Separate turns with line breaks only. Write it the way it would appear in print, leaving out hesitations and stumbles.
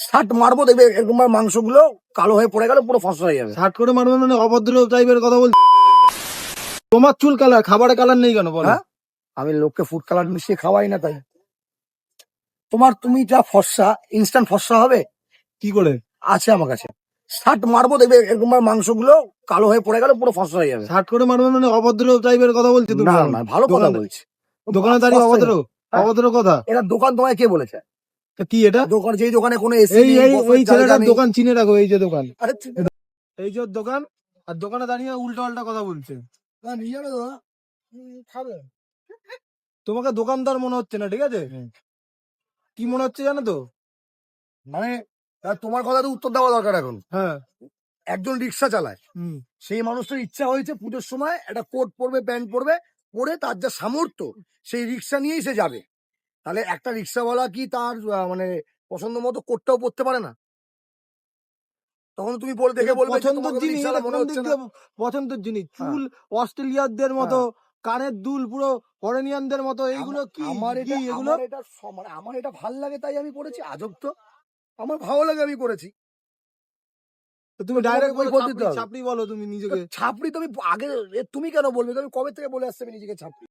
Shirt মারবো দেখবে এরকম মাংসগুলো কালো হয়ে পড়ে গেল, পুরো ফসা হয়ে যাবে।
শার্ট করে মারবে মানে অভদ্র টাইপের কথা বল। তোমার চুল কালার, খাবারের কালার নেই কেন বলো?
হ্যাঁ, আমি লোককে ফুড কালার মিশিয়ে খাওয়াই না, তাই তুমি যা ফর্সা ইনস্ট্যান্ট ফর্সা হবে
কি করে?
আছে আমার কাছে। শার্ট মারবো দেখবে এরকম মাংসগুলো কালো হয়ে পড়ে গেল, পুরো ফসা হয়ে যাবে।
শার্ট করে মারবে মানে অভদ্র টাইপের কথা বলছি তুমি?
না না, ভালো কথা বলছি।
দোকানে দাঁড়িয়ে অভদ্র
হ্যাঁ।
অভদ্র কথা?
এটা দোকান তোমায় কে বলেছে?
তা কি এটা?
দোকান, যেই দোকানে কোনো এসি
এই
নেই,
এই
বসার
এই
জায়গা
ছেলেটার
নেই।
দোকান চিনে রাখো, এই যে দোকান,
আরে
এই যে ওর দোকান, আর দোকানে দাঁড়িয়ে উল্টো পাল্টা কথা বলছে।
নিয়ে যাবে দাদা, খাবে।
তোমাকে দোকানদার মনে হচ্ছে না, ঠিক আছে? কি মনে হচ্ছে জানো তো?
মানে তোমার কথা তো উত্তর দেওয়া দরকার এখন।
হ্যাঁ।
একজন রিক্সা চালায়, সেই মানুষটার ইচ্ছা হয়েছে পুজোর সময় একটা কোট পরবে, প্যান্ট পরবে, পরে তার যা সামর্থ্য সেই রিক্সা নিয়েই সে যাবে। তাহলে একটা রিক্সাওয়ালা কি তার মানে পছন্দ মতো কোটটাও পরতে পারে না? তখন তুমি দেখে বলবে যে
পছন্দের
তোমাকে তো
জিনিস,
রিক্সাওয়ালা
এটা
মনে
কোন
হচ্ছে
দিক
না।
দিয়ে পছন্দের জিনিস?
হ্যাঁ।
চুল অস্ট্রেলিয়ানদের মতো,
হ্যাঁ।
কানের দুল পুরো ফরেনিয়ানদের মতো, এইগুলো কি?
আমার
কি
এটা
এগুলো?
মানে আমার এটা ভাল লাগে তাই আমি পড়েছি। আজব তো, আমার ভালো লাগে আমি করেছি।
তো তুমি
তোমাকে
ডাইরেক্ট বলো
কৈফিয়ত দিতে
ছাপড়ি,
হবে।
ছাপড়ি বলো তুমি নিজেকে।
ছাপড়ি তুমি আগে, তুমি কেন বলবে? তুমি কবে থেকে বলে আসছে আমি নিজেকে ছাপড়ি?